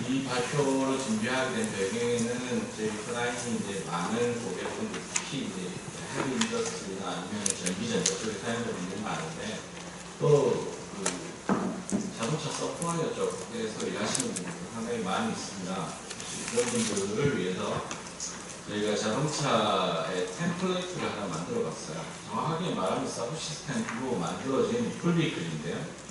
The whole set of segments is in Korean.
이 발표를 준비하게 된 배경에는 저희 클라이언트 이제 많은 고객분들, 특히 이제 헤비 인더스트리나 아니면 전기전자 쪽에 사용자 분들이 많은데 또 자동차 서플라이어 쪽에서 일하시는 분들 상당히 많이 있습니다. 그런 분들을 위해서 저희가 자동차의 템플레이트를 하나 만들어 봤어요. 정확하게 말하면 서브 시스템으로 만들어진 풀비클인데요.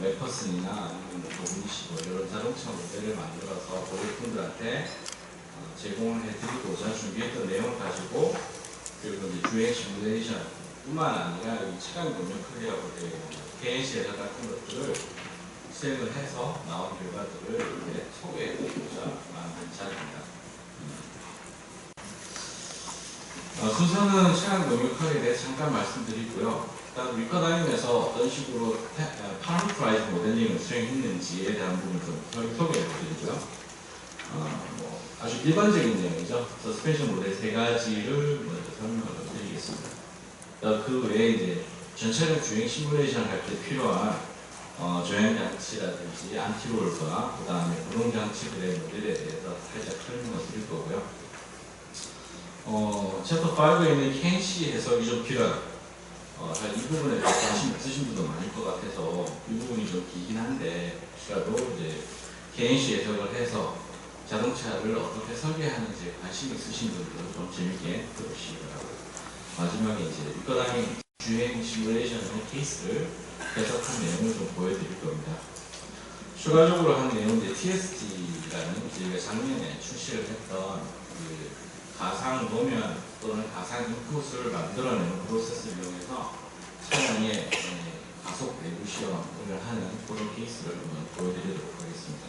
맥퍼슨이나 아니면 도미시고 이런 자동차 모델을 만들어서 고객분들한테 제공을 해드리고자 준비했던 내용을 가지고 그리고 이제 주행 시뮬레이션 뿐만 아니라 이 차량 동력하기라고 되어 있는 KNC에서 같은 것들을 수행을 해서 나온 결과들을 이렇게 소개해드리고자 만든 자리입니다. 순서는 차량 동력하기에 대해 잠깐 말씀드리고요. 일단 위커다님에서 어떤 식으로 파라미터라이즈 모델링을 수행했는지에 대한 부분을 좀 소개해드리고요. 아주 일반적인 내용이죠. 서스펜션 모델 세 가지를 먼저 설명을 드리겠습니다. 그 외에 이제 전차량 주행 시뮬레이션 할 때 필요한 조향 장치라든지 안티롤과 그 다음에 구동 장치들의 모델에 대해서 살짝 설명을 드릴 거고요. 챕터 5에 있는 KNC 해석이 좀 필요한 이 부분에 대해서 관심 없으신 분도 많을 것 같아서 이 부분이 좀 길긴 한데 혹시라도 이제 KNC 해석을 해서 자동차를 어떻게 설계하는지 관심 있으신 분들은 좀 재밌게 들으시기 바라고요. 마지막에 이제 위커다님 주행 시뮬레이션의 케이스를 해석한 내용을 좀 보여드릴 겁니다. 추가적으로 한 내용인데 TST라는 저희가 작년에 출시를 했던 그 가상 도면 또는 가상 인풋을 만들어내는 프로세스를 이용해서 차량의 가속 내부 시험을 하는 그런 케이스를 한번 보여드리도록 하겠습니다.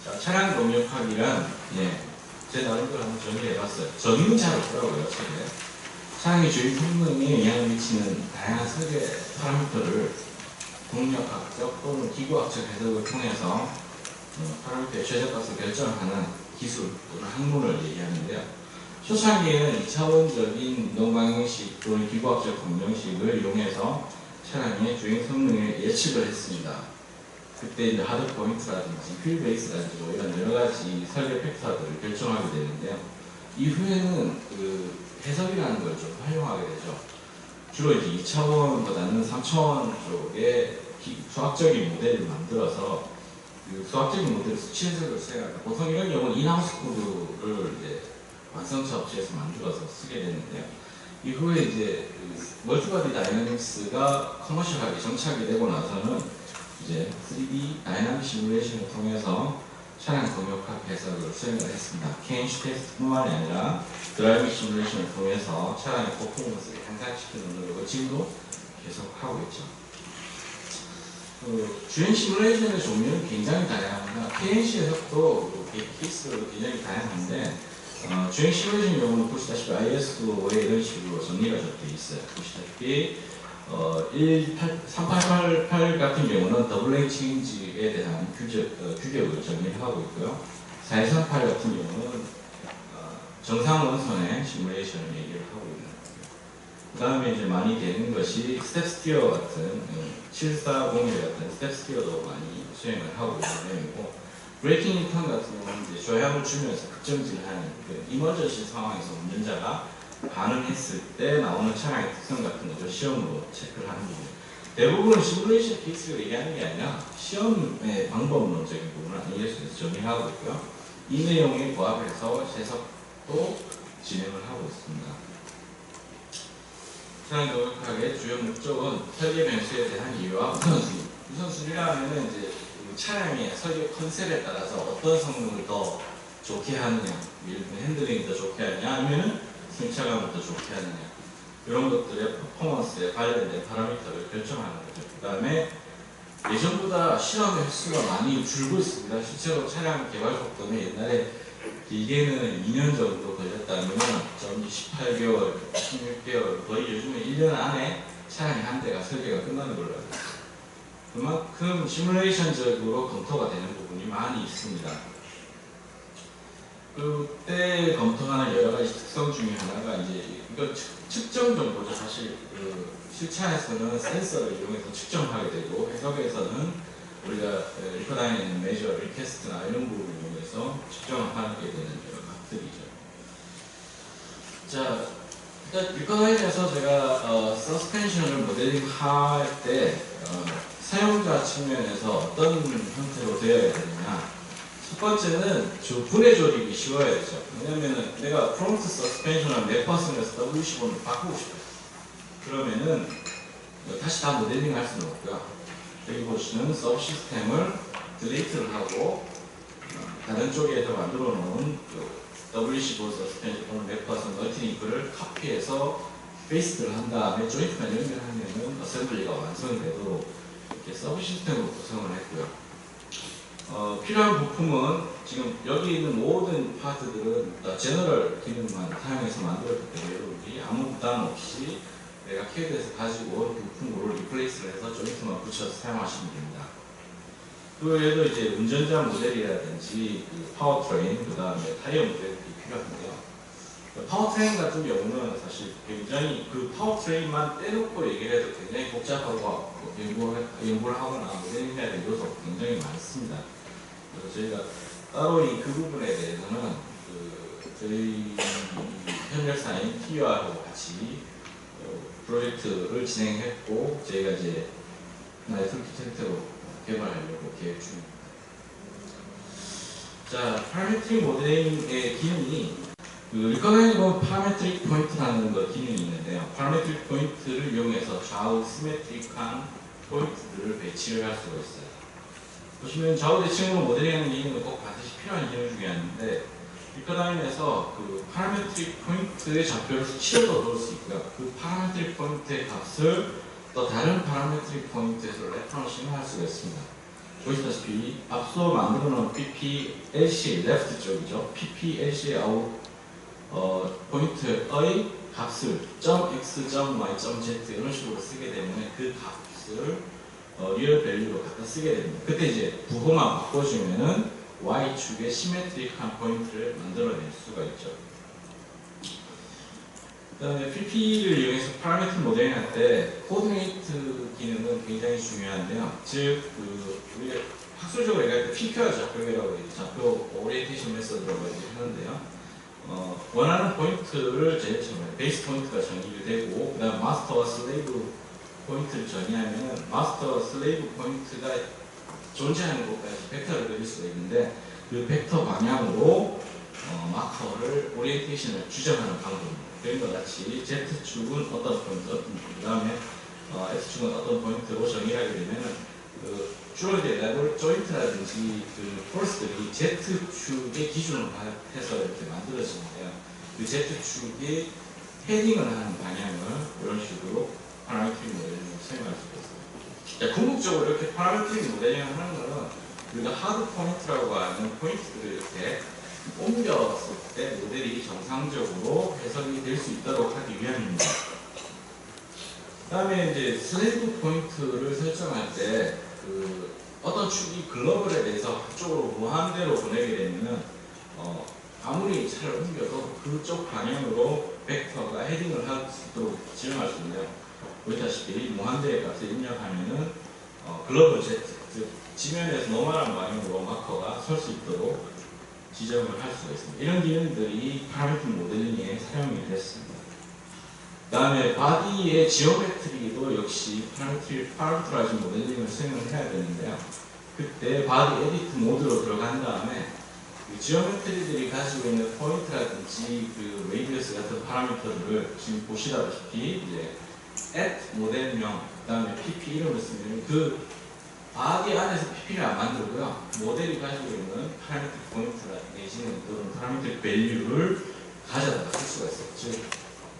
자, 차량 동력학이란 제 나름대로 한번 정리해봤어요. 정의는 잘 없더라고요, 책에. 차량의 주행 성능에 영향을 미치는 다양한 설계 파라미터를 동력학적 또는 기구학적 해석을 통해서 파라미터의 최저값을 결정하는 기술 또는 학문을 얘기하는데요. 초창기에는 2차원적인 운동방정식 또는 기구학적 방정식을 이용해서 차량의 주행 성능을 예측을 했습니다. 그때 이제 하드 포인트라든지 휠 베이스라든지 이런 여러 가지 설계 팩터들을 결정하게 되는데요. 이후에는 그 해석이라는 걸 좀 활용하게 되죠. 주로 이제 2차원보다는 3차원 쪽에 수학적인 모델을 만들어서 그 수학적인 모델 수치 해석을 수행합니다. 보통 이런 경우는 인하우스 코드를 이제 완성차 업체에서 만들어서 쓰게 되는데요. 이후에 이제 그 멀티바디 다이내믹스가 커머셜하게 정착이 되고 나서는 이제 3D 다이나믹 시뮬레이션을 통해서 차량 동력학 해석을 수행을 했습니다. KNC 테스트뿐만이 아니라 드라이빙 시뮬레이션을 통해서 차량의 퍼포먼스를 향상시키는 노력을 지금도 계속하고 있죠. 주행 시뮬레이션의 종류는 굉장히 다양합니다. KNC 해석도 케이스로 굉장히 다양한데 주행 시뮬레이션 경우는 보시다시피 ISO에 이런 식으로 정리가 좀 되어 있어요. 보시다시피 3888 같은 경우는 더블레인 체인지에 대한 규격을 정리를 하고 있고요. 4138 같은 경우는 정상 원선의 시뮬레이션을 얘기를 하고 있는 거고요. 그 다음에 이제 많이 되는 것이 스텝 스티어 같은 7401 같은 스텝 스티어도 많이 수행을 하고 있는 내용이고, 브레이킹 리턴 같은 경우는 이제 조향을 주면서 급정지를 하는 그 이머전시 상황에서 운전자가 반응했을 때 나오는 차량의 특성 같은 것을 시험으로 체크를 하는 부분. 대부분은 시뮬레이션 케이스를 얘기하는 게 아니라 시험의 방법론적인 부분을 IS에서 정리하고 있고요. 이 내용에 부합해서 해석도 진행을 하고 있습니다. 차량 동력학의 주요 목적은 설계 변수에 대한 이해와 우선순위. 우선순위라면 이제 차량의 설계 컨셉에 따라서 어떤 성능을 더 좋게 하느냐, 예를 들면 핸들링이 더 좋게 하느냐, 아니면 승차감을 더 좋게 하느냐, 이런 것들의 퍼포먼스에 관련된 파라미터를 결정하는 거죠. 그 다음에 예전보다 실험 횟수가 많이 줄고 있습니다. 실제로 차량 개발 속도는 옛날에 길게는 2년 정도 걸렸다면 좀 18개월, 16개월, 거의 요즘에 1년 안에 차량이 한 대가 설계가 끝나는 걸로 알고 있습니다. 그만큼 시뮬레이션적으로 검토가 되는 부분이 많이 있습니다. 그때 검토하는 여러 가지 특성 중에 하나가 이제 이거 측정 정보죠. 사실 그 실차에서는 센서를 이용해서 측정하게 되고, 해석에서는 우리가 리커다이닝 메저, 리퀘스트나 이런 부분을 이용해서 측정하게 되는 값들이죠. 자, 일단 리커다이닝에서 제가 서스펜션을 모델링 할 때 사용자 측면에서 어떤 형태로 되어야 되느냐. 첫 번째는 분해 조립이 쉬워야 되죠. 왜냐면은 내가 프론트 서스펜션을 맥퍼슨에서 W15로 바꾸고 싶어요. 그러면은 다시 다 모델링 할 수는 없고요. 여기 보시면 서브 시스템을 딜리트를 하고 다른 쪽에서 만들어 놓은 W15 서스펜션 또는 맥퍼슨 멀티링크를 카피해서 페이스트를 한 다음에 조인트만 연결하면은 어셈블리가 완성이 되도록 이렇게 서브 시스템으로 구성을 했고요. 필요한 부품은 지금 여기 있는 모든 파트들은 다 제너럴 기능만 사용해서 만들었기 때문에 여러분들이 아무 부담 없이 내가 캐드에서 가지고 온 부품으로 리플레이스를 해서 조인트만 붙여서 사용하시면 됩니다. 그 외에도 이제 운전자 모델이라든지 그 파워트레인, 그 다음에 타이어 모델이 필요한데요. 파워트레인 같은 경우는 사실 굉장히 그 파워트레인만 떼놓고 얘기를 해도 굉장히 복잡하고 연구를 하거나 모델링해야 될 요소가 굉장히 많습니다. 그래서 저희가 따로 그 부분에 대해서는 저희 협력사인 TUR하고 같이 프로젝트를 진행했고 저희가 이제 하나의 툴킷 형태로 개발하려고 계획 중입니다. 자, 파라메트릭 모델링의 기능이 리커그나이저블 파라메트릭 포인트라는 기능이 있는데요. 파라메트릭 포인트를 이용해서 좌우 시메트릭한 포인트들을 배치를 할 수가 있어요. 보시면 좌우 대칭으로 모델링하는 기능은 꼭 반드시 필요한 기능 중에 하나인데 리커다인에서 그 파라메트릭 포인트의 좌표를 수치로도 넣을 수 있고요. 그 파라메트릭 포인트의 값을 또 다른 파라메트릭 포인트에서 레퍼런싱을 할 수가 있습니다. 보시다시피 앞서 만들어 놓은 PPLC 레프트 쪽이죠. PPLC 아웃 포인트의 값을 .x, .y, .z 이런 식으로 쓰게 되면 그 값을 리얼 밸류로 갖다 쓰게 됩니다. 그때 이제 부호만 바꿔주면은 Y축의 시메트릭한 포인트를 만들어낼 수가 있죠. 그 다음에 PP를 이용해서 파라메트릭 모델링 할 때 코디네이트 기능은 굉장히 중요한데요. 즉, 우리가 학술적으로 얘기할 때 PQR 좌표라고 좌표 오리엔테이션 메서드라고 하는데요. 원하는 포인트를 제일 처음에 베이스 포인트가 정의가 되고 그 다음 마스터와 슬레이브 포인트를 정의하면 마스터와 슬레이브 포인트가 존재하는 곳까지 벡터를 그릴 수가 있는데 그 벡터 방향으로 마커를 오리엔테이션을 주장하는 방법입니다. 그림과 같이 Z축은 어떤 포인트, 그 다음에 X축은 어떤 포인트로 정의하게 되면 주로 이제 레벨 조인트라든지 그 폴스들이 Z축의 기준으로 해서 이렇게 만들어지는데요. 그 Z축이 헤딩을 하는 방향을 이런 식으로 파라메트릭 모델링을 사용할 수가 있어요. 궁극적으로 이렇게 파라메트릭 모델링을 하는 것은 우리가 하드 포인트라고 하는 포인트들을 이렇게 옮겼을 때 모델이 정상적으로 해석이 될 수 있도록 하기 위함입니다. 그 다음에 이제 슬레이브 포인트를 설정할 때 어떤 축이 글로벌에 대해서 그쪽으로 무한대로 보내게 되면은 아무리 차를 옮겨도 그쪽 방향으로 벡터가 헤딩을 할 수 있도록 지정할 수 있는데요. 보시다시피 무한대의 값을 입력하면은 글로벌 Z, 즉 지면에서 노멀한 방향으로 마커가 설 수 있도록 지정을 할 수가 있습니다. 이런 기능들이 파라메트릭 모델링에 사용이 됐습니다. 그 다음에 바디의 지오메트리도 역시 파라메트라이징 모델링을 수행을 해야 되는데요. 그때 바디 에디트 모드로 들어간 다음에 그 지오메트리들이 가지고 있는 포인트라든지 그 레이디어스 같은 파라미터들을 지금 보시다시피 이제 at 모델명, 그 다음에 pp 이름을 쓰면 그 바디 안에서 pp를 안 만들고요. 모델이 가지고 있는 파라미터 포인트라 내지는 그런 파라미터 밸류를 가져다 쓸 수가 있어요. 즉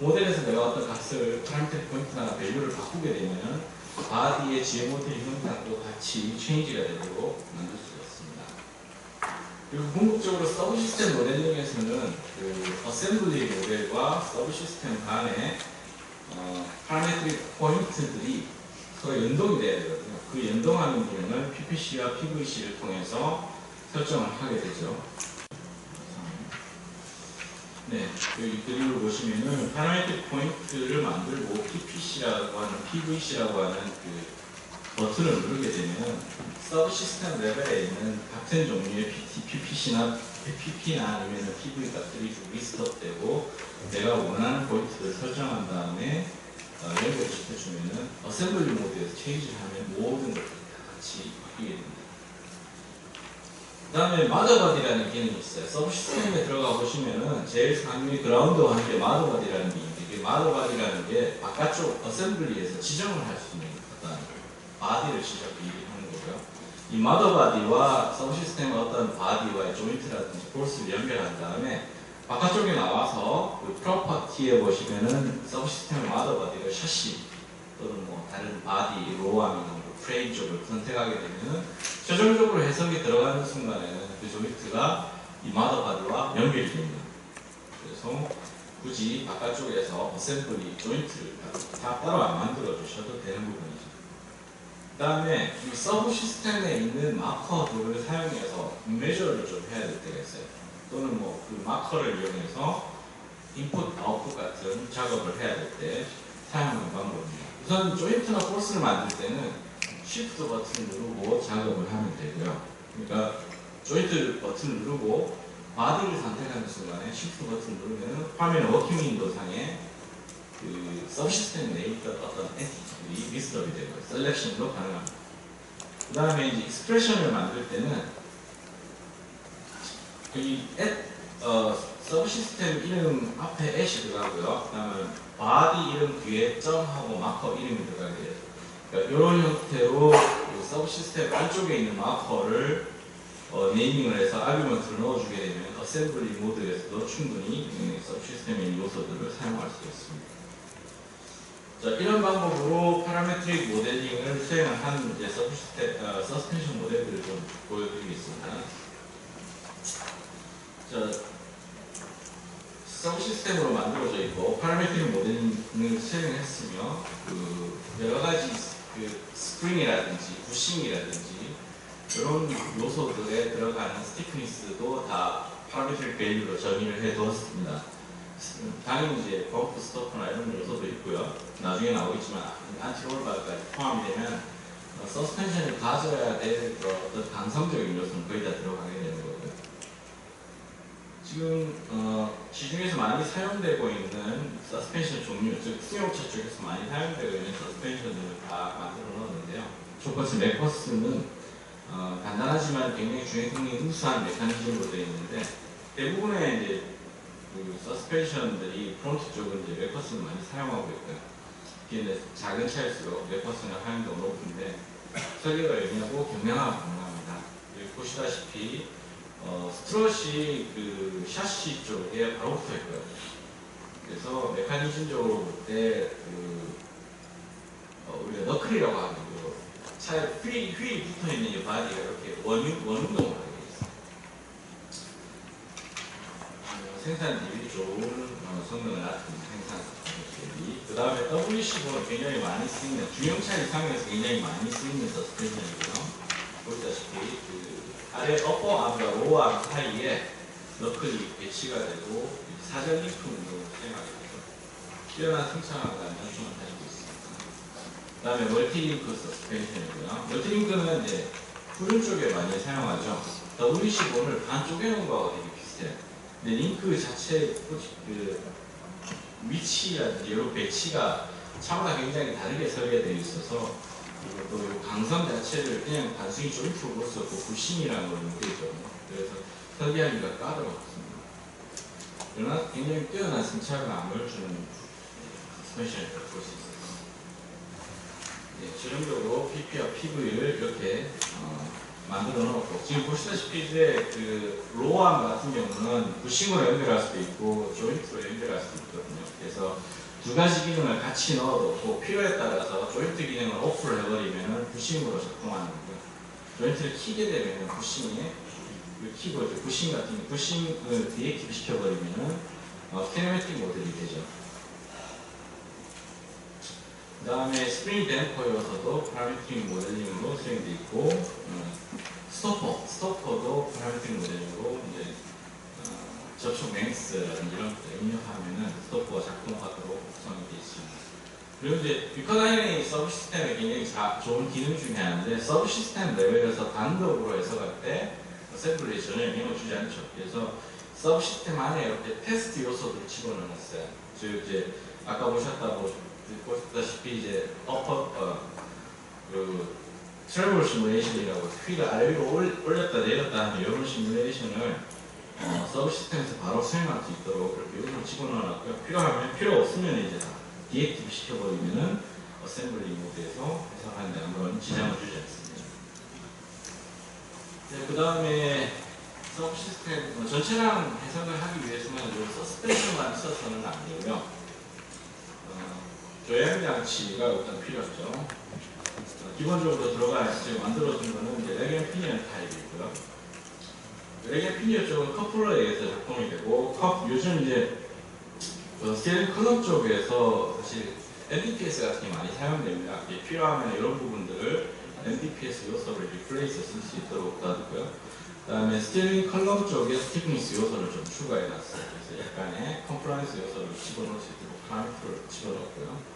모델에서 내가 어떤 값을 파라미터 포인트나 밸류를 바꾸게 되면 바디의 지오메트리 형태도 같이 체인지가 되도록 만들 수가 있습니다. 그리고 궁극적으로 서브 시스템 모델링에서는 그 어셈블리 모델과 서브 시스템 간의 파라메트릭 포인트들이 서로 연동이 돼야 되거든요. 그 연동하는 기능을 PPC와 PVC를 통해서 설정을 하게 되죠. 네, 여기 그림을 보시면은 파라메트릭 포인트를 만들고 PPC라고 하는 PVC라고 하는 그 버튼을 누르게 되면 서브 시스템 레벨에 있는 같은 종류의 PPC나 PP나 아니면 PV 값들이 리스트업되고 내가 원하는 포인트를 설정한 다음에 연결을 시켜주면은 어셈블리 모드에서 체인지를 하면 모든 것들이 다 같이 바뀌게 됩니다. 그 다음에 마더바디라는 기능이 있어요. 서브 시스템에 들어가 보시면은 제일 상위 그라운드와 함께 마더바디라는 게 있는데 이게 마더바디라는 게 바깥쪽 어셈블리에서 지정을 할 수 있는 어떤 바디를 얘기하는 거고요. 이 마더바디와 서브 시스템의 어떤 바디와의 조인트라든지 볼스를 연결한 다음에 바깥쪽에 나와서 그 프로퍼티에 보시면은 서브 시스템의 마더바디가 샤시 또는 뭐 다른 바디, 로어암이나 프레임 쪽을 선택하게 되면 최종적으로 해석이 들어가는 순간에는 그 조인트가 이 마더바디와 연결이 됩니다. 그래서 굳이 바깥쪽에서 어셈블리 조인트를 다 따로 안 만들어 주셔도 되는 부분이죠. 그 다음에 이 서브 시스템에 있는 마커들을 사용해서 메저를 좀 해야 될 때가 있어요. 또는 뭐 그 마커를 이용해서 인풋, 아웃풋 같은 작업을 해야 될 때 사용하는 방법입니다. 우선 조인트나 포스를 만들 때는 Shift 버튼을 누르고 작업을 하면 되고요. 그러니까 조인트 버튼을 누르고 바디를 선택하는 순간에 Shift 버튼을 누르면 화면 워킹 윈도우 상에 그 서브 시스템 내에 있던 어떤 엔티티들이 리스트업이 되고 셀렉션도 가능합니다. 그 다음에 이제 익스프레션을 만들 때는 이 서브 시스템 이름 앞에 애시 들어가고요. 그 다음에 바디 이름 뒤에 점하고 마커 이름이 들어가게 돼요. 그러니까 이런 형태로 그 서브 시스템 안쪽에 있는 마커를 네이밍을 해서 아규먼트를 넣어주게 되면 어셈블리 모드에서도 충분히 서브 시스템의 요소들을 사용할 수 있습니다. 자, 이런 방법으로 파라메트릭 모델링을 수행한 이제 서스펜션 모델들을 좀 보여드리겠습니다. 자, 서브 시스템으로 만들어져 있고 파라메트릭 모델링을 수행했으며 그 여러 가지 그 스프링이라든지 부싱이라든지 이런 요소들에 들어가는 스티프니스도 다 파라메트릭 밸류로 정의를 해두었습니다. 당연히 이제 범프 스토퍼나 이런 요소도 있고요. 나중에 나오겠지만 안티롤바까지 포함이 되면 서스펜션이 가져야 될 어떤 강성적인 요소는 거의 다 들어가게 되는 거고요. 지금 시중에서 많이 사용되고 있는 서스펜션 종류, 즉 승용차 쪽에서 많이 사용되고 있는 서스펜션을 다 만들어 놓았는데요. 첫 번째 맥퍼스는 간단하지만 굉장히 주행 성능이 우수한 메커니즘으로 되어 있는데 대부분의 이제 그 서스펜션들이 프론트 쪽은 이제 맥퍼스를 많이 사용하고 있고요. 이게 작은 차일수록 맥퍼스는 활용도가 높은데 설계가 용이하고 경량화가 가능합니다. 여기 보시다시피 스트롯이 그 샤시 쪽에 바로 붙어 있고요. 그래서 메커니즘적으로 볼 때 우리가 너클이라고 하는 차에 휠이 붙어 있는 이 바디가 이렇게 원운동을 하게 있어요. 생산 대비 좋은 성능을 갖춘 생산 대비. 그 다음에 WC4는 굉장히 많이 쓰이는 중형차 이상에서 굉장히 많이 쓰이는 서스펜션이고요. 보시다시피 그 아래 어퍼암과 로어암 사이에 너클이 배치가 되고 사전 링크 운동을 수행하게 되죠. 뛰어난 승차감과 연충을 가지고 있습니다. 그 다음에 멀티링크 서스펜션이고요. 멀티링크는 이제 후륜 쪽에 많이 사용하죠. WC4를 반 쪼개놓은 거하고 되게 비슷해요. 근데 링크 자체의 그 위치라든지 이런 배치가 차마다 굉장히 다르게 설계되어 있어서 그리고 또 강선 자체를 그냥 단순히 조인트로 볼 수 없고 부싱이라는 걸 느끼죠. 그래서 설계하기가 까다롭습니다. 그러나 굉장히 뛰어난 승차감을 주는 스페셜을 볼 수 있습니다. 네, 최종적으로 PP와 PV를 이렇게 만들어 놓고 지금 보시다시피 이제 그 로어암 같은 경우는 부싱으로 연결할 수도 있고 조인트로 연결할 수도 있거든요. 그래서 두 가지 기능을 같이 넣어놓고 필요에 따라서 조인트 기능을 오프를 해버리면 부싱으로 작동하는 거고요. 조인트를 키게 되면 부싱에 키고 부싱 같은 부싱을 디액티브 시켜버리면 키네매틱 모델이 되죠. 그 다음에 스프링 댐퍼여서도 파라메트릭 모델링으로 수행되어 있고 스토퍼도 파라메트릭 모델링으로 이제 접촉 랭스라든지 이런 것들 입력하면은 스토퍼가 작동하도록 구성이 되어 있습니다. 그리고 이제 비커다이닝 서브 시스템의 굉장히 좋은 기능 중에 하나인데 서브 시스템 레벨에서 단독으로 해석할 때 어셈블리에 전혀 영향을 주지 않죠. 그래서 서브 시스템 안에 이렇게 테스트 요소들을 집어넣었어요. 즉 이제 아까 보셨다시피 이제 그 트래블 시뮬레이션이라고 휠을 아래 위로 올렸다 내렸다 하는 이런 시뮬레이션을 서브 시스템에서 바로 수행할 수 있도록 이렇게 요소를 집어넣어놨고요. 필요하면 필요 없으면 이제 다 디액티브 시켜버리면은 어셈블리 모드에서 해석하는데 아무런 지장을 주지 않습니다. 네, 그 다음에 서브 시스템 전체랑 해석을 하기 위해서는 이 서스펜션만 있어서는 안 되고요. 조향 장치가 일단 필요하죠. 기본적으로 지금 만들어준 거는 이제 레겐 피니언 타입이고요. 레겐 피니언 쪽은 커플러에 의해서 작동이 되고, 요즘 이제 스테어링 컬럼 쪽에서 사실 MDPS 같은 게 많이 사용됩니다. 필요하면 이런 부분들을 MDPS 요소를 리플레이스 쓸 수 있도록 놔두고요. 그 다음에 스티어링 컬럼 쪽에 스티프니스 요소를 좀 추가해놨어요. 그래서 약간의 컴플라이언스 요소를 집어넣을 수 있도록 파라미터를 집어넣었고요.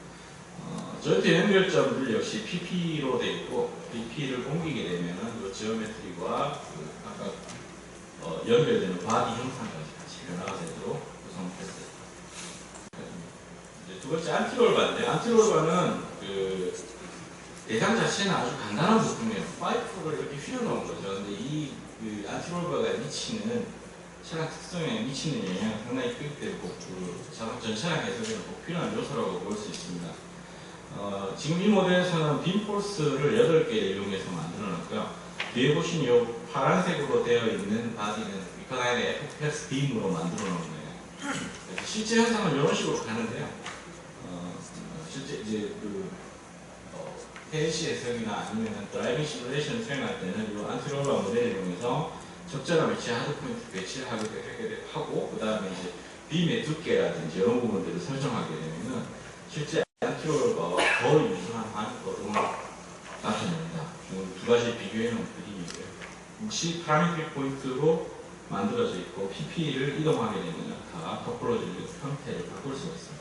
저희도 연결점들 역시 PP로 되어 있고, PP를 옮기게 되면은 이 지오메트리와 아까 연결되는 바디 형상까지 같이 변화가 되도록 구성됐어요. 두 번째 안티롤바인데, 안티롤바는 그 대상 자체는 아주 간단한 부품이에요. 파이프를 이렇게 휘어놓은 거죠. 근데 이 안티롤바가 미치는 차량 특성에 미치는 영향이 상당히 크기 때문에 전 차량 해석에는 꼭 필요한 요소라고 볼 수 있습니다. 지금 이 모델에서는 빔포스를 8개를 이용해서 만들어 놨고요. 뒤에 보신 이 파란색으로 되어 있는 바디는 비커나인의 FPS 빔으로 만들어 놓은 거예요. 실제 현상은 이런 식으로 가는데요. 실제 이제 KC 해석이나 아니면 드라이빙 시뮬레이션 수행할 때는 이 안티롤바 모델을 이용해서 적절한 위치에 하드 포인트 배치를 하고 그 다음에 이제 빔의 두께라든지 이런 부분들을 설정하게 되면은 실제 안티롤바와 거의 유사한 반응거름을 나타냅니다. 두 가지 비교해 놓은 그림이고요. 혹시 파라미틱 포인트로 만들어져 있고 PP를 이동하게 되면 다 토폴로지 형태를 바꿀 수가 있습니다.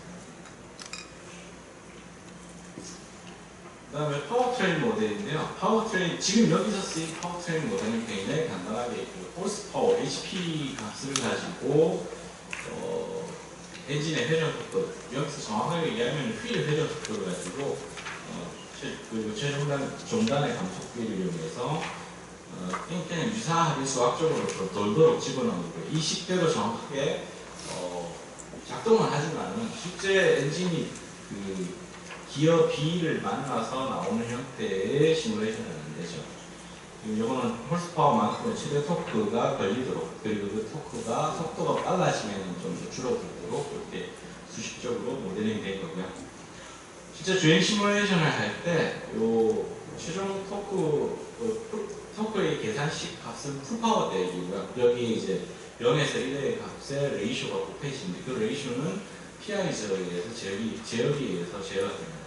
그 다음에 파워트레인 모델인데요. 파워트레인, 지금 여기서 쓰인 파워트레인 모델은 굉장히 간단하게 호스 파워, HP 값을 가지고 엔진의 회전 속도, 여기서 정확하게 얘기하면 휠의 회전 속도를 가지고 최종단의 감속비를 이용해서 굉장히 유사하게 수학적으로 돌도록 집어넣는 거예요. 이 식대로 정확하게 작동을 하지만은 실제 엔진이 기어 B를 만나서 나오는 형태의 시뮬레이션은 안 되죠. 이거는 홀스파워만큼의 최대 토크가 걸리도록, 그리고 그 토크가 속도가 빨라지면 좀 더 줄어들도록 이렇게 수식적으로 모델링 된 거고요. 실제 주행 시뮬레이션을 할 때 요 최종 토크의 계산식 값은 풀파워 대기고요. 여기 이제 0에서 1의 값의 레이쇼가 곱해지는데 그 레이쇼는 PI 제어에 의해서 제어기에 의해서 제어가 됩니다.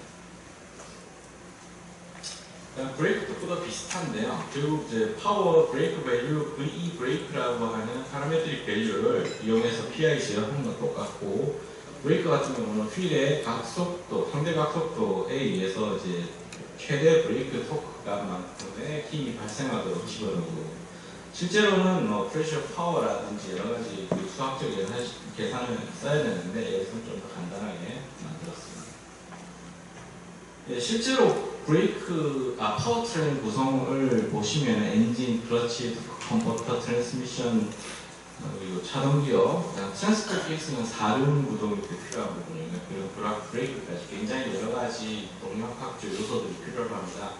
브레이크 토크도 비슷한데요. 결국 이제 파워 브레이크 밸류, VE 브레이크라고 하는 파라메트릭 밸류를 이용해서 PI 제어하는 건 똑같고, 브레이크 같은 경우는 휠의 각속도, 상대 각속도에 의해서 이제 최대 브레이크 토크 값만큼의 힘이 발생하도록 집어넣고, 실제로는 프레셔 파워라든지 여러 가지 수학적 계산을 써야 되는데 여기서는 좀 더 간단하게 만들었습니다. 네, 실제로 파워트레인 구성을 보시면 엔진, 클러치, 컨버터, 트랜스미션, 그리고 차동기어, 트랜스퍼 케이스는 4륜 구동이 필요한 부분이고요. 그리고 브레이크까지 굉장히 여러 가지 동력학적 요소들이 필요합니다.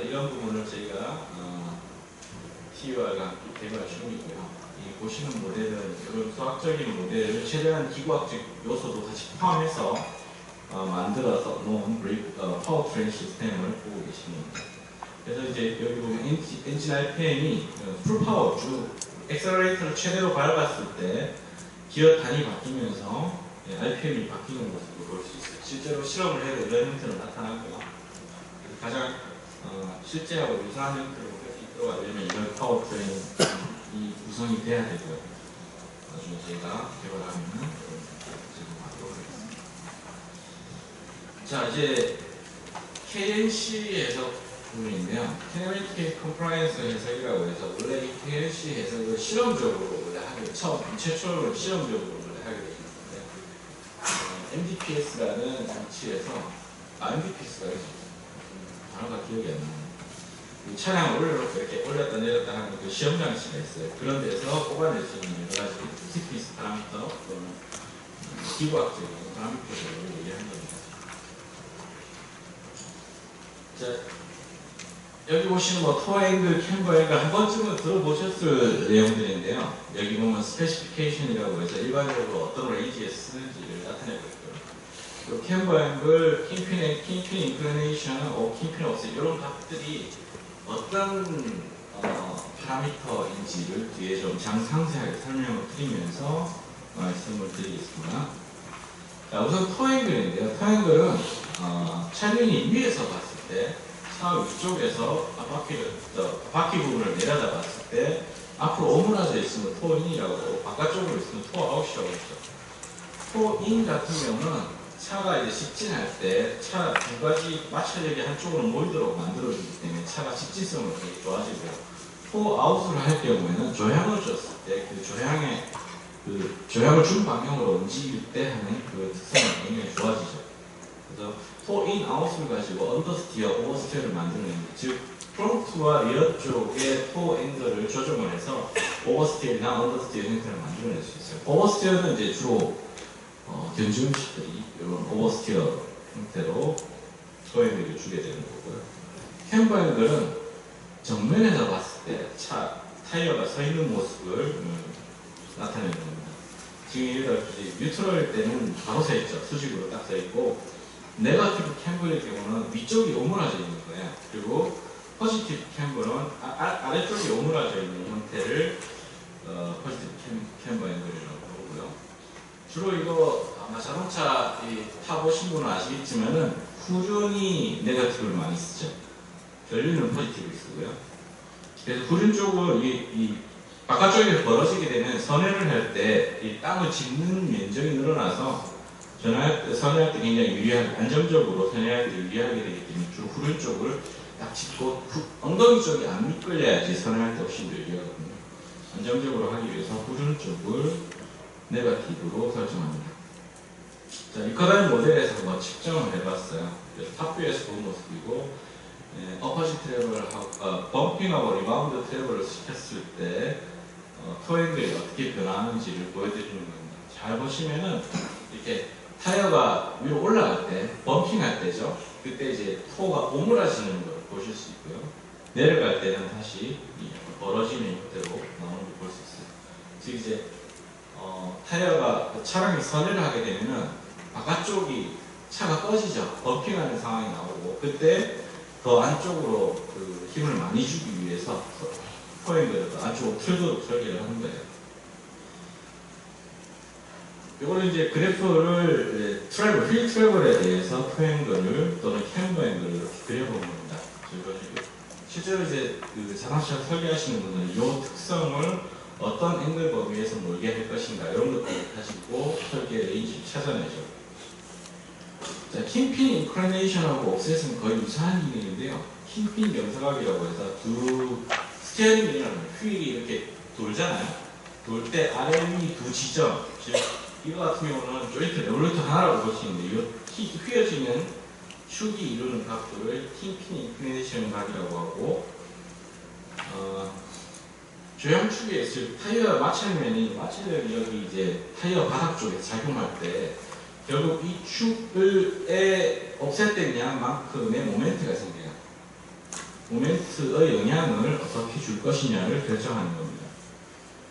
이런 부분을 저희가 TUR과 함께 개발 중이고요. 이 보시는 모델은 이런 수학적인 모델을 최대한 기구학적 요소도 같이 포함해서 만들어서 놓은 파워트레인 시스템을 보고 계십니다. 그래서 이제 여기 보면 엔진 RPM이 풀파워, 엑셀러레이터를 최대로 밟았을 때 기어 단이 바뀌면서 RPM이 바뀌는 것으로 볼 수 있어요. 실제로 실험을 해도 이런 형태로 나타나고요. 가장 실제하고 유사한 형태로 볼 수 있도록 하려면 이런 파워트레인이 구성이 돼야 되고요. 나중에 저희가 개발하면 제공하도록 하겠습니다. 자, 이제 KNC 해석 부분인데요. Kinematic Compliance 해석이라고 해서 원래 이 KNC 해석을 실험적으로 원래 하게 최초로 실험적으로 원래 하게 되었는데 MDPS라는 장치에서 MDPS가 단어가 기억이 안 나요. 차량 올려놓고 이렇게 올렸다 내렸다 하는 그 시험 장치가 있어요. 그런 데서 뽑아낼 수 있는 여러 가지 스티피니스 파라미터 또는 기구학적인 파라미터를 얘기하는 겁니다. 자, 여기 보시는 뭐 토앵글, 캠버앵글 한 번쯤은 들어보셨을 내용들인데요. 여기 보면 스페시피케이션이라고 해서 일반적으로 어떤 레인지에 쓰는지를 나타내고 있고요. 캠버앵글, 킹핀 인클리네이션, 킹핀 옵셋 이런 값들이 어떤 파라미터인지를 뒤에 좀 상세하게 설명을 드리면서 말씀을 드리겠습니다. 자, 우선 토앵글인데요. 토앵글은 차량이 위에서 봤을 때 차 위쪽에서 바퀴 부분을 내려다 봤을 때 앞으로 오므라져 있으면 토인이라고, 바깥쪽으로 있으면 토아웃이라고 했죠. 토인 같은 경우는 차가 이제 직진할 때 차 두 가지 마찰력이 한쪽으로 모이도록 만들어주기 때문에 차가 직진성을 되게 좋아지고요. 토아웃을 할 경우에는 조향을 줬을 때 그 조향을 준 방향으로 움직일 때 하는 그 특성이 굉장히 좋아지죠. 그래서 토인 아웃을 가지고 언더스티어, 오버스티어를 만들어내는, 즉 프론트와 리어 쪽의 토 앵글을 조정을 해서 오버스티어나 언더스티어 형태를 만들어낼 수 있어요. 오버스티어는 이제 주로 견주 음식들이 이런 오버스티어 형태로 토 앵글을 주게 되는 거고요. 캠버 앵글은 정면에서 봤을 때 타이어가 서 있는 모습을 나타내는 겁니다. 지금 이렇게 뉴트럴 때는 바로 서 있죠. 수직으로 딱 서 있고, 네거티브 캠버의 경우는 위쪽이 오므라져 있는 거예요. 그리고 포지티브 캠버는 아래쪽이 오므라져 있는 형태를 포지티브 캠버 앵글이라고 부르고요. 주로 이거 아마 자동차 타보신 분은 아시겠지만은 후륜이 네거티브를 많이 쓰죠. 전륜은 포지티브를 쓰고요. 그래서 후륜 쪽은 이 바깥쪽이 벌어지게 되면 선회를 할 때 이 땅을 짚는 면적이 늘어나서 선회할 때 굉장히 유리하게, 안정적으로 선회할 때 유리하게 되기 때문에 주로 후륜 쪽을 딱 짚고 엉덩이 쪽이 안 미끌려야지 선회할 때 훨씬 더 유리하거든요. 안정적으로 하기 위해서 후륜 쪽을 네거티브로 설정합니다. 자, 리커다인 모델에서 한번 측정을 해봤어요. 그래서 탑뷰에서 본 모습이고, 어퍼지 트래블하고 범핑하고 리바운드 트래블을 시켰을 때 토앵글이 어떻게 변하는지를 보여드리는 겁니다. 잘 보시면은 이렇게 타이어가 위로 올라갈 때, 범핑할 때죠. 그때 이제 토가 오므라지는 걸 보실 수 있고요. 내려갈 때는 다시 벌어지는 형태로 나오는 걸 볼 수 있어요. 즉 이제 타이어가 차량이 선회를 하게 되면은 바깥쪽이 차가 꺼지죠. 범핑하는 상황이 나오고, 그때 더 안쪽으로 그 힘을 많이 주기 위해서 토앵글을 안쪽으로 틀도록 설계를 하는 거예요. 이거는 이제 그래프를 휠 트래블에 대해서 토앵글을 또는 캠버 앵글을 이렇게 그려본 겁니다. 실제로 이제 그 자동차 설계하시는 분들은 이 특성을 어떤 앵글 범위에서 몰게 할 것인가 이런 것들을 가지고 설계 레인지를 찾아내죠. 자, 킹핀 인클리네이션하고 옵셋은 거의 유사한 기능인데요. 킹핀 경사각이라고 해서 두 스티어링이라는 휠이 이렇게 돌잖아요. 돌 때 아래 위 두 지점, 즉 이거 같은 경우는 조인트 레볼루터 하나라고 볼 수 있는데, 이 휘어지는 축이 이루는 각도를 킹핀 인클리네이션 각이라고 하고, 조향축에 즉 타이어 마찰면이 여기 이제 타이어 바닥 쪽에 작용할 때 결국 이 축에 옵셋된 양만큼의 모멘트가 생겨요. 모멘트의 영향을 어떻게 줄 것이냐를 결정하는 겁니다.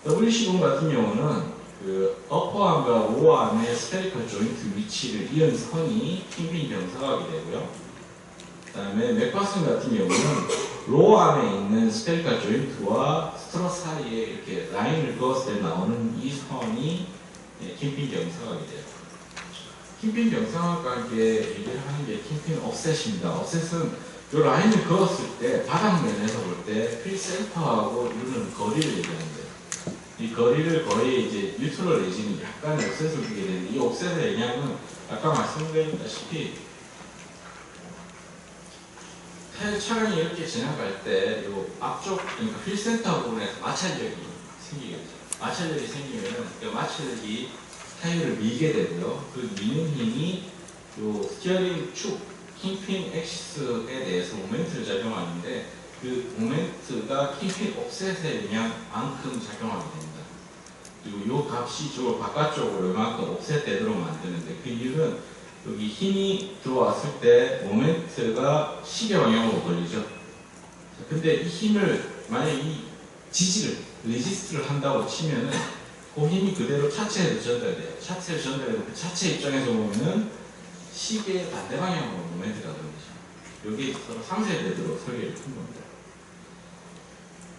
WC 공 같은 경우는 그 어퍼암과 로어암의 스페리컬 조인트 위치를 이은 선이 킹핀 경사각이 되고요. 그 다음에 맥파슨 같은 경우는 로어암에 있는 스페리컬 조인트와 스트럿 사이에 이렇게 라인을 그었을 때 나오는 이 선이 킹핀 경사각이 돼요. 킹핀 경사각과 함께 얘기를 하는 게 킹핀 옵셋입니다. 옵셋은 이 라인을 그었을 때 바닥면에서 볼 때 휠 센터하고 이루는 거리를 얘기하는데, 이 거리를 거의 이제 뉴트럴 내지는 약간의 옵셋을 두게 되는데, 이 옵셋의 영향은 아까 말씀드렸다시피 차량이 이렇게 지나갈 때 이 앞쪽 그러니까 휠 센터 부분에서 마찰력이 생기겠죠. 마찰력이 생기면은 그 마찰력이 타이어를 밀게 되고요. 그 미는 힘이 요 스티어링 축 킹핀 엑시스에 대해서 모멘트를 작용하는데 그 모멘트가 킹핀 옵셋의 영향만큼 작용하게 됩니다. 그리고 요 값이 저 바깥쪽으로 이만큼 옵셋 되도록 만드는데 그 이유는 여기 힘이 들어왔을 때 모멘트가 시계 방향으로 걸리죠. 근데 이 힘을 만약 이 지지를 레지스트를 한다고 치면은 그 힘이 그대로 차체에도 전달돼요. 차체에 전달되고 그 차체 입장에서 보면은 시계 반대 방향으로 모멘트가 걸리죠. 여기 서로 상쇄되도록 설계를 한 겁니다.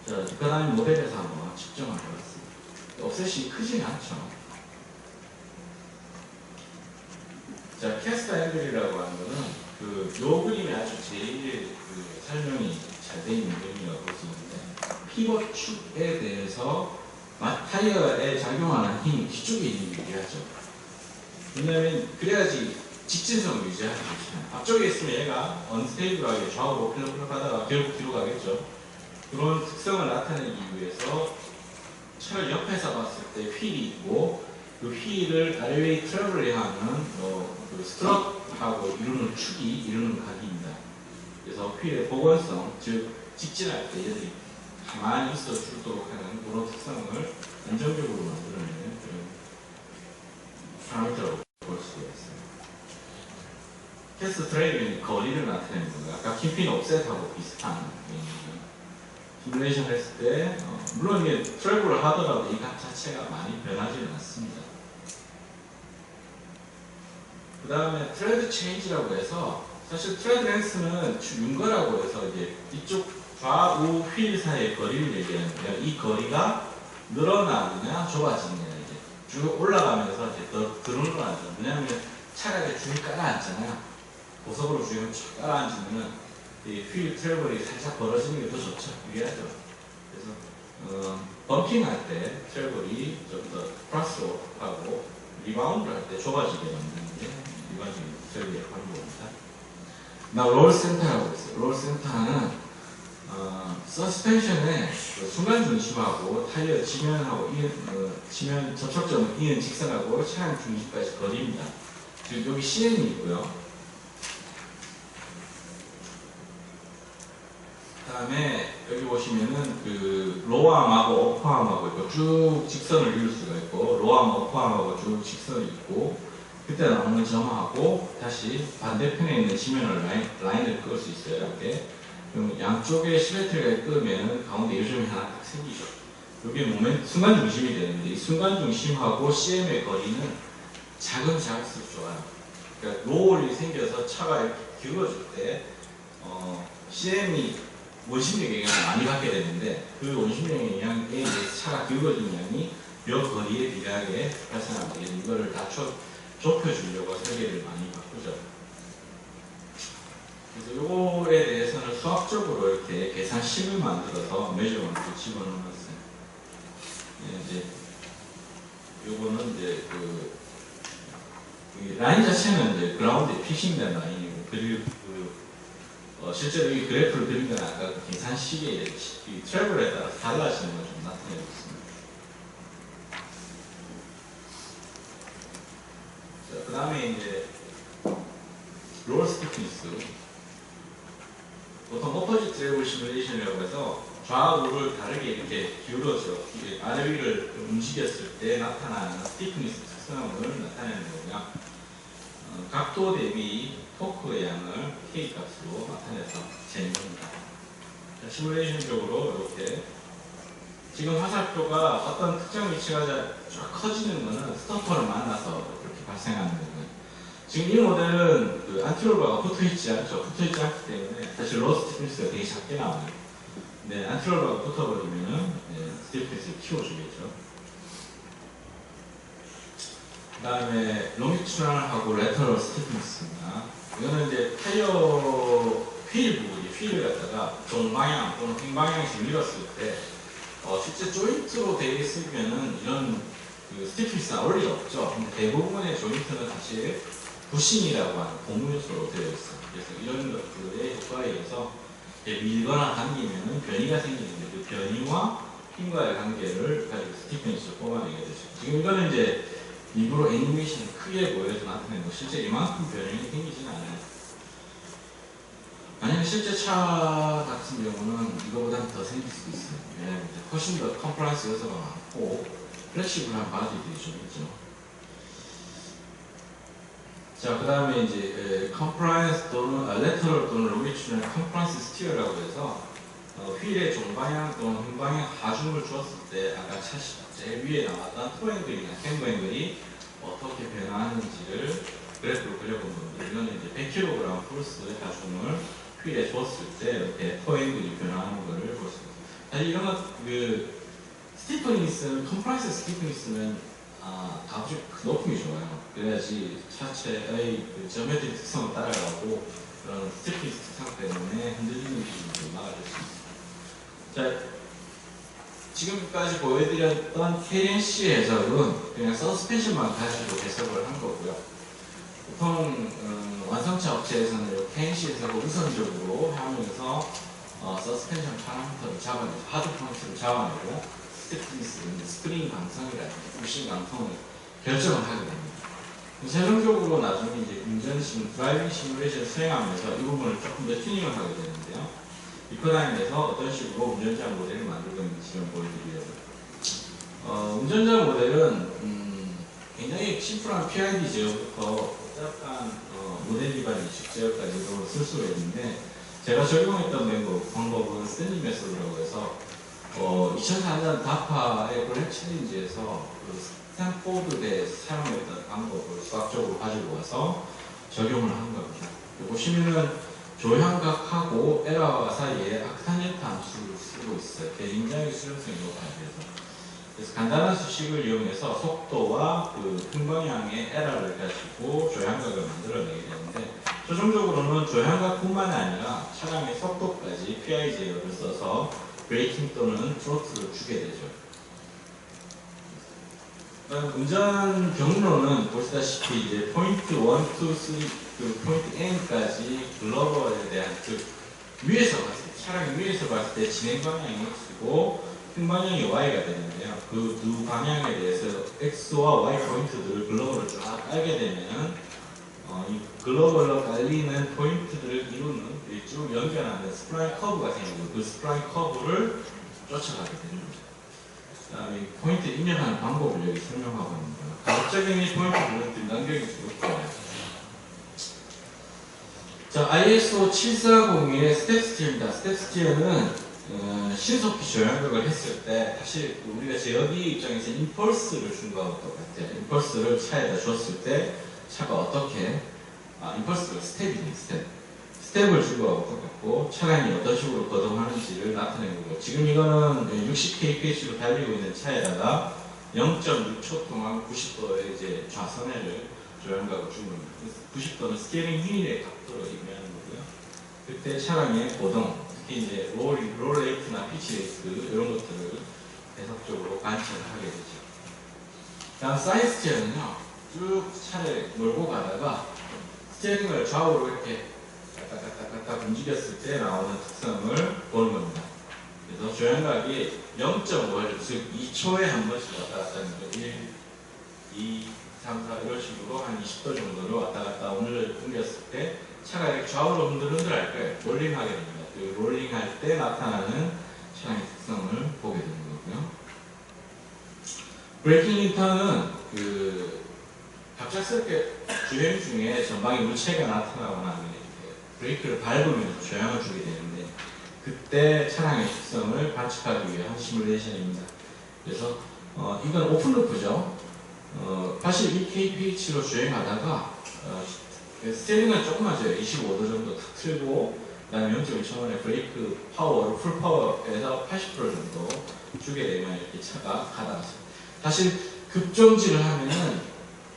자, 뒷가담이 모델에서 한번 측정을 해봤습니다. 옵셋이 크지는 않죠. 자, 캐스터 앵글이라고 하는 거는 요 그림이 아주 제일 설명이 잘 되어 있는 그림이라고 볼 수 있는데 피벗 축에 대해서 타이어에 작용하는 힘이 뒤쪽에 있는 게 유리하죠. 왜냐하면 그래야지 직진성을 유지하지 않잖아요. 앞쪽에 있으면 얘가 언스테이블하게 좌우로 플럭플럭 하다가 결국 뒤로 가겠죠. 그런 특성을 나타내기 위해서 차를 옆에서 봤을 때 휠이 있고 그 휠을 알웨이 트러블을 하는 그 스트럿하고 이루는 축이 이루는 각입니다. 그래서 휠의 복원성, 즉 직진할 때 얘들이 가만히 있어 주도록 하는 그런 특성을 안정적으로 만들어내는 그런 파라미터라고 볼 수가 있습니다. 캐스트 트레이드는 거리를 나타내는 거예요. 아까 킹핀 옵셋하고 비슷한 시뮬레이션 했을 때 물론 이게 트래블을 하더라도 이 값 자체가 많이 변하지는 않습니다. 그 다음에 트레드 체인지라고 해서 사실 트레드 렌스는 윤거라고 해서 이제 이쪽 좌우 휠 사이의 거리를 얘기하는데요. 이 거리가 늘어나느냐 좁아지느냐 이제 쭉 올라가면서 이제 더 드러나죠. 왜냐하면 차가 이렇게 줄 깔아앉잖아요. 고속으로 주행을 쭉 깔아앉으면은 이 휠 트래블이 살짝 벌어지는 게 더 좋죠. 유리하죠. 그래서 범핑할 때 트래블이 좀 더 플러스로 하고 리바운드 할 때 좁아지게 만드는 게 일반적인 트래블의 방법입니다. 나 롤 센터라고 했어요. 롤 센터는 서스펜션의 순간 중심하고 타이어 지면하고 지면 접촉점을 이은 직선하고 차량 중심까지 거리입니다. 지금 여기 CM이 있고요. 그 다음에 여기 보시면은 그 로어암하고 어퍼암하고 있고 쭉 직선을 이룰 수가 있고 로어암, 어퍼암하고 쭉 직선이 있고 그때 나오는 점하고 다시 반대편에 있는 지면을 라인을 그을 수 있어요. 이렇게. 그럼 양쪽에 시메트리가 끄면 가운데 요점이 하나 딱 생기죠. 이게 모멘트 순간 중심이 되는데 이 순간 중심하고 CM의 거리는 작으면 작을수록 좋아요. 그러니까 롤이 생겨서 차가 이렇게 기울어질 때 CM이 원심력의 영향을 많이 받게 되는데 그 원심력의 영향에 의해서 차가 기울어지는 양이 몇 거리에 비례하게 발생합니다. 이거를 다 좁혀주려고 설계를 많이 바꾸죠. 그래서 요거에 대해서는 수학적으로 이렇게 계산식을 만들어서 매저먼트 집어넣었어요. 이제 요거는 이제 라인 자체는 이제 그라운드에 피싱된 라인이고 실제로 이 그래프를 그린 건 아까 그 계산식의 트래블에 따라서 달라지는 걸 좀 나타내고 있습니다. 그 다음에 이제 롤 스티프니스. 보통 오퍼짓 트래블 시뮬레이션이라고 해서 좌우를 다르게 이렇게 기울어서 아래 위를 움직였을 때 나타나는 스티프니스 특성을 나타내는 거고요. 각도 대비 토크의 양을 K 값으로 나타내서 재는 겁니다. 시뮬레이션적으로 이렇게 지금 화살표가 어떤 특정 위치가 쫙 커지는 것은 스토퍼를 만나서 그렇게 발생하는 거고요. 지금 이 모델은 그 안티롤바가 붙어있지 않죠. 붙어있지 않기 때문에 사실 로드 스티프니스가 되게 작게 나와요. 근데 안티롤바가 붙어버리면 스티프니스를 키워주겠죠. 그 다음에 롱기튜드널하고 레터럴 스티프니스입니다. 이거는 이제 타이어 휠 부분이 휠을 갖다가 정방향 또는 횡방향에서 밀었을 때 실제 조인트로 되어 있으면은 이런 그 스티프니스 나올 리가 없죠. 근데 대부분의 조인트는 사실 부싱이라고 하는 고무 요소로 되어 있어요. 그래서 이런 것들의 효과에 의해서 밀거나 당기면은 변이가 생기는데 그 변이와 핀과의 관계를 가지고 스티프니스를 뽑아내게 되죠. 지금 이거는 이제 일부러 애니메이션을 크게 보여서 나타낸 거 실제 이만큼 변형이 생기지는 않아요. 만약에 실제 차 같은 경우는 이거보다는 더 생길 수도 있어요. 왜냐하면 훨씬 더 컴플라이언스 요소가 많고 플렉시블한 바디들이 좀 있죠. 자, 그 다음에 이제 컴플라이언스 또는 레터럴 또는 로미추는 컴플라이언스 스티어라고 해서 휠의 종방향 또는 흥방향 하중을 주었을 때 아까 차 제일 위에 나왔던 토앵글이나 캠버앵글이 어떻게 변화하는지를 그래프로 그려본 겁니다. 이거는 이제 100kg 플러스 하중을 휠에 줬을 때 이렇게 토앵글이 변화하는 것을 볼 수 있습니다. 사실 이런 것, 스티프니스, 컴프라이스 스티프니스는 아주 높음이 좋아요. 그래야지 차체의 그 지오메트리 특성을 따라가고 그런 스티프니스 특성 때문에 흔들리는 기준을 막아줄 수 있습니다. 자, 지금까지 보여드렸던 KNC 해석은 그냥 서스펜션만 가지고 해석을 한 거고요. 보통 완성차 업체에서는 KNC 해석을 우선적으로 하면서 서스펜션 파라미터를 잡아내고 하드 포인트를 잡아내고 스티프니스, 스프링 강성이라든지 부신 강성을 결정을 하게 됩니다. 최종적으로 나중에 이제 드라이빙 시뮬레이션을 수행하면서 이 부분을 조금 더 튜닝을 하게 되는데요. 이코다임에서 어떤 식으로 운전자 모델을 만들고 있는지 좀 보여드리려고요. 운전자 모델은 굉장히 심플한 PID 제어부터 복잡한 모델 기반 이식 제어까지도 쓸 수가 있는데 제가 적용했던 방법은 스탠딩 메소드라고 해서 2004년 다파의 블랙 챌린지에서 그 스탠포드대에 사용했던 방법을 수학적으로 가지고 와서 적용을 한 겁니다. 보시면은 조향각하고 에러와 사이에 악탄제타 함수를 쓰고 있어요. 굉장히 수용성이 높아요. 그래서 간단한 수식을 이용해서 속도와 그 흥방향의 에러를 가지고 조향각을 만들어내게 되는데 최종적으로는 조향각뿐만 아니라 차량의 속도까지 PI 제어를 써서 브레이킹 또는 트로트를 주게 되죠. 운전 경로는 보시다시피 이제 포인트 1, 2, 3, 그 포인트 N까지 글로벌에 대한 위에서 봤을 때, 차량 위에서 봤을 때 진행 방향이 X고 흥방향이 Y가 되는데요. 그 두 방향에 대해서 X와 Y 포인트들을 글로벌을 쫙 깔게 되면 이 글로벌로 깔리는 포인트들을 이루는 쭉 연결하는 스프라인 커브가 생기고 그 스프라인 커브를 쫓아가게 됩니다. 그다음에 포인트 입력하는 방법을 여기 설명하고 있는 거예요. 가급적인 이 포인트들은 넘겨줄수록 좋아요. 자, ISO 740의 스텝 스티어입니다. 스텝 스티어는 신속히 조향각을 했을 때 사실 우리가 제어기 입장에서 임펄스를 준 거하고 똑같아요. 임펄스를 차에다 줬을 때 차가 어떻게 임펄스가 스텝이네, 스텝을 준 거하고 똑같고 차량이 어떤 식으로 거동하는지를 나타내는 거고 지금 이거는 60kph로 달리고 있는 차에다가 0.6초 동안 90도의 이제 좌선회를 조향각을 준 겁니다. 90도는 스티어링 휠의 각도를 의미하는 거고요. 그때 차량의 고동, 특히 이제 롤 레이트나 피치 레이트 이런 것들을 계속적으로 관찰을 하게 되죠. 다음 사이드 스티어는요, 쭉 차를 몰고 가다가 스티어링을 좌우로 이렇게 딱 움직였을 때 나오는 특성을 보는 겁니다. 그래서 조향각이 0.5Hz, 즉 2초에 한 번씩 왔다 갔다 하는 거 1, 2, 3, 4 이런 식으로 한 20도 정도를 왔다 갔다 옮겼을 때 차가 이렇게 좌우로 흔들할 거예요. 롤링하게 됩니다. 그 롤링할 때 나타나는 차량의 특성을 보게 되는 거고요. 브레이킹 인턴은 갑작스럽게 주행 중에 전방에 물체가 나타나거나 하면 브레이크를 밟으면 조향을 주게 되는데 그때 차량의 특성을 관측하기 위한 시뮬레이션입니다. 그래서 이건 오픈루프죠. 81kph로 주행하다가 스티어링은 조금만 줘요. 25도 정도 탁 틀고 그다음에 0.1초만에 브레이크 파워를 풀 파워에서 80% 정도 주게 되면 이렇게 차가 가다가서 사실 급정지를 하면은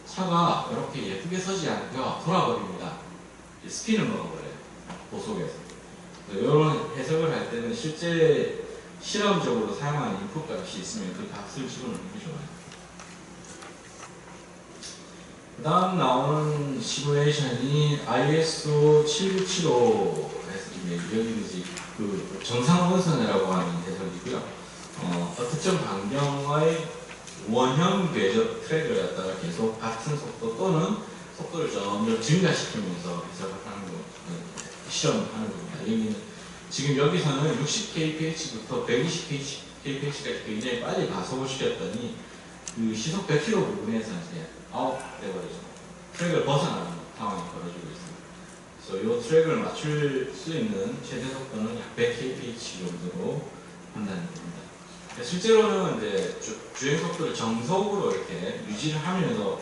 차가 이렇게 예쁘게 서지 않고요 돌아버립니다. 스핀을 먹어버려요. 고속에서. 이런 해석을 할 때는 실제 실험적으로 사용하는 인풋 값이 있으면 그 값을 집어넣는 게 좋아요. 그 다음 나오는 시뮬레이션이 ISO 7975에서 여기 그 정상 원선이라고 하는 해석이고요. 특정 반경의 원형 궤적 트랙을 갖다가 계속 같은 속도 또는 속도를 점점 증가시키면서 해석을 하는 거, 실험하는 겁니다. 여기는 지금 여기서는 60kph부터 120kph까지 굉장히 빨리 가속을 시켰더니 그 시속 100km 부분에서 이제 아웃돼버리죠. 트랙을 벗어나는 상황이 벌어지고 있습니다. 그래서 이 트랙을 맞출 수 있는 최대 속도는 약 100kph 정도로 판단이 됩니다. 실제로는 이제 주행 속도를 정속으로 이렇게 유지를 하면서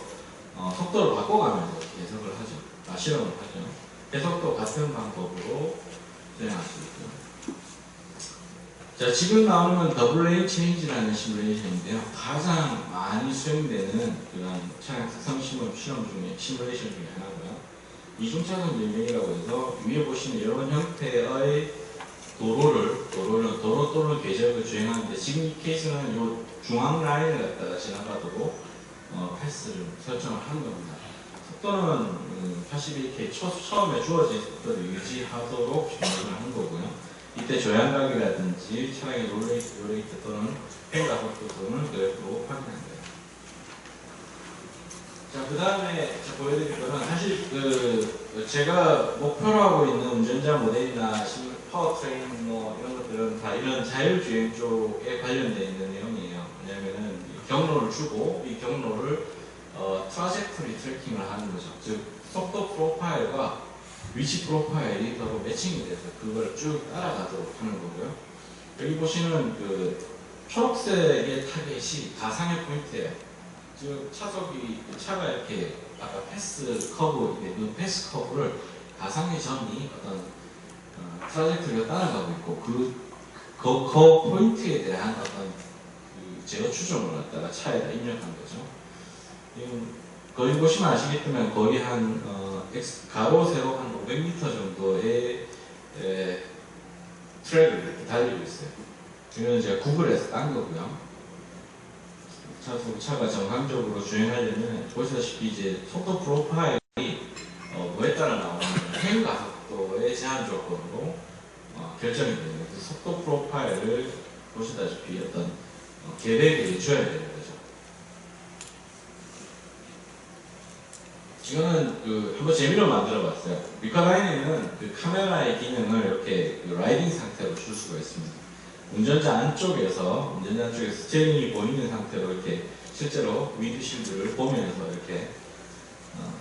속도를 바꿔가면서 해석을 하죠. 실험을 하죠. 해석도 같은 방법으로 진행할 수 있고요. 자, 지금 나오는 건 더블레인 체인지라는 시뮬레이션인데요. 가장 많이 수행되는 그런 차량 특성 실험 중에 시뮬레이션 중에 하나고요. 이중차선 변경이라고 해서 위에 보시는 이런 형태의 도로 또는 궤적을 주행하는데 지금 이 케이스는 이 중앙 라인을 갖다가 지나가도록 패스를 설정을 하는 겁니다. 속도는 81km 처음에 주어진 속도를 유지하도록 준비를 하는 거고요. 이때 조향각이라든지 차량의 롤레이트 또는 횡가 속도 등을 그래프로 확인합니다. 자, 그 다음에 보여드릴 거는 사실 제가 목표로 하고 있는 운전자 모델이나 파워트레인 뭐 이런 것들은 다 이런 자율주행 쪽에 관련되어 있는 내용이에요. 왜냐하면은 경로를 주고 이 경로를 트라젝토리 트래킹을 하는 거죠. 즉 속도 프로파일과 위치 프로파일이 서로 매칭이 돼서 그걸 쭉 따라가도록 하는 거고요. 여기 보시는 그 초록색의 타겟이 가상의 포인트예요. 즉 차가 이렇게 아까 패스 커브, 이 패스 커브를 가상의 점이 어떤 트라젝토리가 따라가고 있고 그 포인트에 대한 어떤 제어 추종을 갖다가 차에다 입력한 거죠. 거기 보시면 아시겠지만 거의 한 가로 세로 한 500m 정도의 트랙을 이렇게 달리고 있어요. 이거는 제가 구글에서 딴 거고요. 차가 정상적으로 주행하려면 보시다시피 이제 속도 프로파일이 뭐에 따라 나오는 횡가속도의 제한 조건으로 결정이 됩니다. 그래서 속도 프로파일을 보시다시피 어떤 계획에 해줘야 되는 거죠. 이거는 한번 재미로 만들어봤어요. 위커라인에는 그 카메라의 기능을 이렇게 라이딩 상태로 줄 수가 있습니다. 운전자 안쪽에서 스티어링이 보이는 상태로 이렇게 실제로 윈드실드를 보면서 이렇게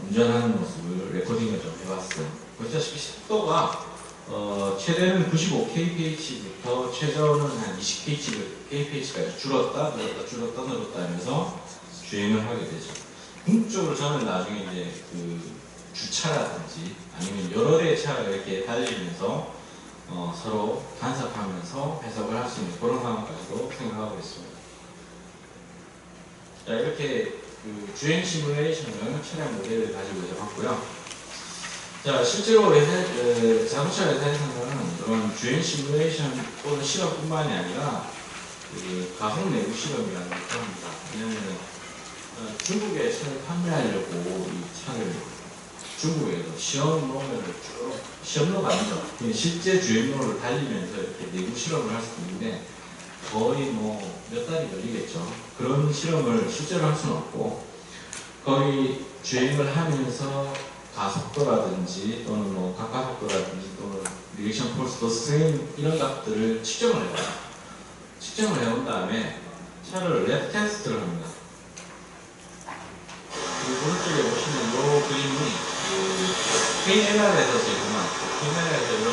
운전하는 모습을 레코딩을 좀 해봤어요. 보시다시피 속도가 최대는 95kph부터 최저는 한 20kph까지 줄었다 늘었다 하면서 주행을 하게 되죠. 궁극적으로 저는 나중에 이제 그 주차라든지 아니면 여러 대의 차가 이렇게 달리면서 서로 간섭하면서 해석을 할 수 있는 그런 상황까지도 생각하고 있습니다. 자, 이렇게 그 주행 시뮬레이션을 차량 모델을 가지고 해봤고요. 자, 실제로 자동차 회사에서는 이런 주행 시뮬레이션 또는 실험뿐만이 아니라 그 가속 내부 실험이라는 것을 합니다. 왜냐하면 중국에 차를 판매하려고 이 차를 중국에서 시험로를 쭉 시험로가 아니죠. 실제 주행로를 달리면서 이렇게 내부 실험을 할 수 있는데 거의 뭐 몇 달이 걸리겠죠. 그런 실험을 실제로 할 수는 없고 거의 주행을 하면서 가속도라든지 또는 뭐 가가속도라든지 또는 리액션 폴스, 스트레인 이런 값들을 측정을 해봐요. 측정을 해온 다음에 차를 랩 테스트를 합니다. 오른쪽에 보시면 이 그림이 KNR에서 제공한 KNR에서 이런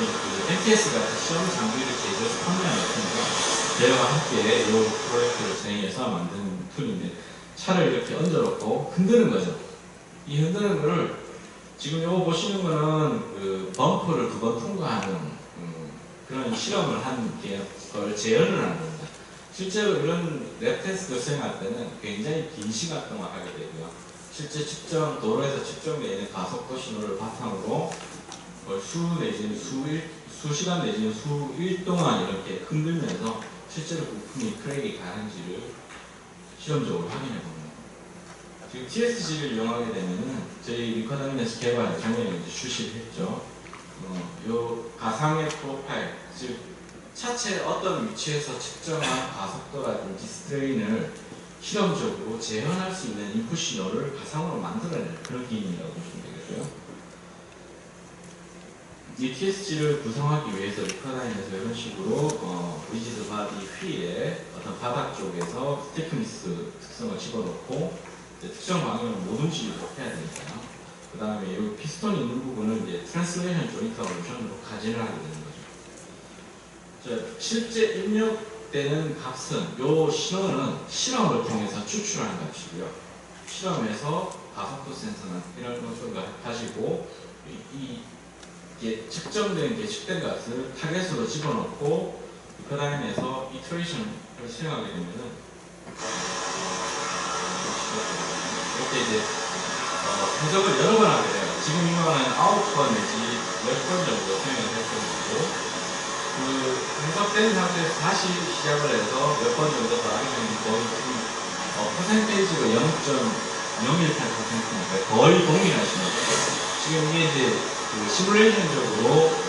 MTS 같은 시험 장비를 제조해서 판매하는 툴입니다. 저희와 함께 이 프로젝트를 진행해서 만든 툴인데 차를 이렇게 얹어놓고 흔드는 거죠. 이 흔드는 거를 지금 이거 보시는 거는 그 범퍼를 2번 통과하는 그런 실험을 한 걸 재현을 하는 겁니다. 실제로 이런 랩 테스트를 수행할 때는 굉장히 긴 시간 동안 하게 되고요. 실제 도로에서 측정되는 가속도 신호를 바탕으로 수시간 내지는 수일 동안 이렇게 흔들면서 실제로 부품이 크랙이 가는지를 실험적으로 확인해 봅니다. 지금 TSG를 이용하게 되면은 저희 위커다이내스 개발 작년에 출시를 했죠. 요 가상의 프로파일, 즉 차체 어떤 위치에서 측정한 가속도라든지 스트레인을 실험적으로 재현할 수 있는 인풋 신호를 가상으로 만들어내는 그런 기능이라고 보시면 되겠고요. 이 TSG를 구성하기 위해서 리커다인에서 이런 식으로 리지드 바디 휠에 어떤 바닥 쪽에서 스티프니스 특성을 집어넣고 특정 방향으로 못 움직이도록 해야 되니까요. 그 다음에 이 피스톤이 있는 부분은 이제 트랜슬레이션 조인트 오션으로 가진을 하게 되는 거죠. 자, 실제 입력되는 값은 이 신호는 실험을 통해서 추출하는 값이고요. 실험에서 가속도 센서는 이런 것을 가지고 이게 측정된 예측된 값을 타겟으로 집어넣고 리커다인에서 이터레이션을 수행하게 되면은 이렇게 이제 해석을 여러 번 하게 돼요. 지금 이거는 9번 내지 10번 정도 수행을 할 거고 그 해석된 상태에서 다시 시작을 해서 몇 번 정도 더 하게 되면 거의 퍼센테이지가 0.018%니까 거의 동일하시는 거죠. 지금 이게 이제 그 시뮬레이션적으로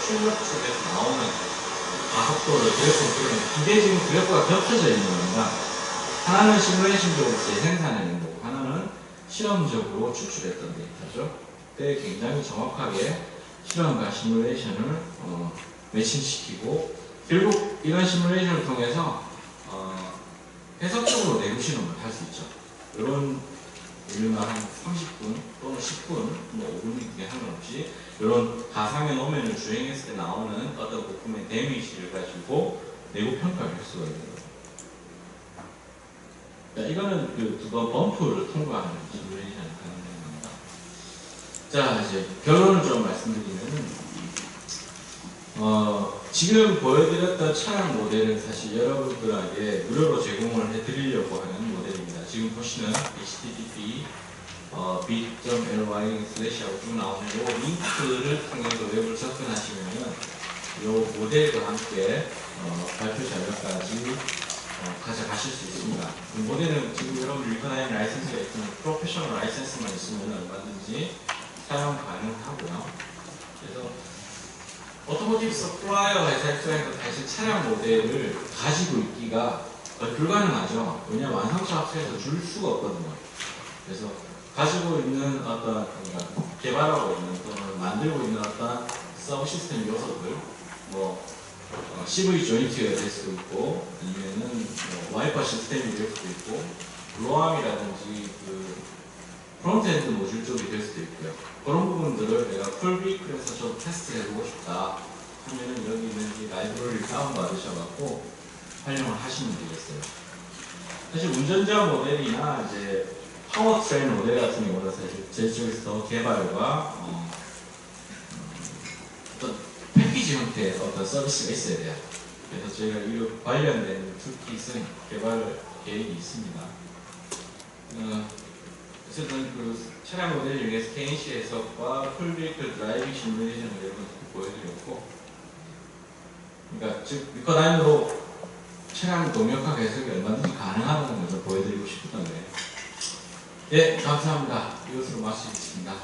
출력 쪽에서 나오는 가속도를 그래프로 그리는 두 개 지금 그래프가 겹쳐져 있는 겁니다. 하나는 시뮬레이션적으로 재생산해낸 거고 하나는 실험적으로 추출했던 데이터죠. 그때 굉장히 정확하게 실험과 시뮬레이션을 매칭시키고 결국 이런 시뮬레이션을 통해서 해석적으로 내부 실험을 할 수 있죠. 이런 우리가 한 30분 또는 10분, 뭐 5분 등에 상관없이 이런 가상의 노면을 주행했을 때 나오는 어떤 부품의 데미지를 가지고 내부 평가를 할 수가 있는 거죠. 자, 이거는 그 두 번 범프를 통과하는 시뮬레이션을 가능한 겁니다. 자, 이제 결론을 좀 말씀드리면은 지금 보여드렸던 차량 모델은 사실 여러분들에게 무료로 제공을 해드리려고 하는 모델입니다. 지금 보시는 http bit.ly/하고 쭉 나오는 이 링크를 통해서 웹을 접근하시면은 이 모델과 함께 발표 자료까지 가져가실 수 있습니다. 이 모델은 지금 여러분 리커다인 라이센스가 있으면 프로페셔널 라이센스만 있으면 얼마든지 사용 가능하고요. 그래서 오토모티브 서플라이어 회사 입장에서 사실 차량 모델을 가지고 있기가 거의 불가능하죠. 왜냐하면 완성차 업체에서 줄 수가 없거든요. 그래서 가지고 있는 어떤 개발하고 있는 또는 만들고 있는 어떤 서브 시스템 요소들 뭐 CV 조인트가 될 수도 있고 아니면은 와이퍼 시스템이 될 수도 있고 로암이라든지 그 프론트엔드 모듈 쪽이 될 수도 있고요. 그런 부분들을 내가 풀비클에서 좀 테스트 해보고 싶다 하면은 여기 있는 이 라이브러리를 다운받으셔갖고 활용을 하시면 되겠어요. 사실 운전자 모델이나 이제 파워트레인 모델 같은 경우는 사실 제 쪽에서 더 개발과 어떤 패키지 형태의 어떤 서비스가 있어야 돼요. 그래서 저희가 이 관련된 툴킷은 개발 계획이 있습니다. 어쨌든 그 차량 모델 중에서 KNC 해석과 풀비클 드라이빙 시뮬레이션을 여러분 보여드렸고, 그러니까 즉 리커다인으로 차량 동력화 해석이 얼마든지 가능하다는 것을 보여드리고 싶었던 거예요. 예, 감사합니다. 이것으로 마치겠습니다.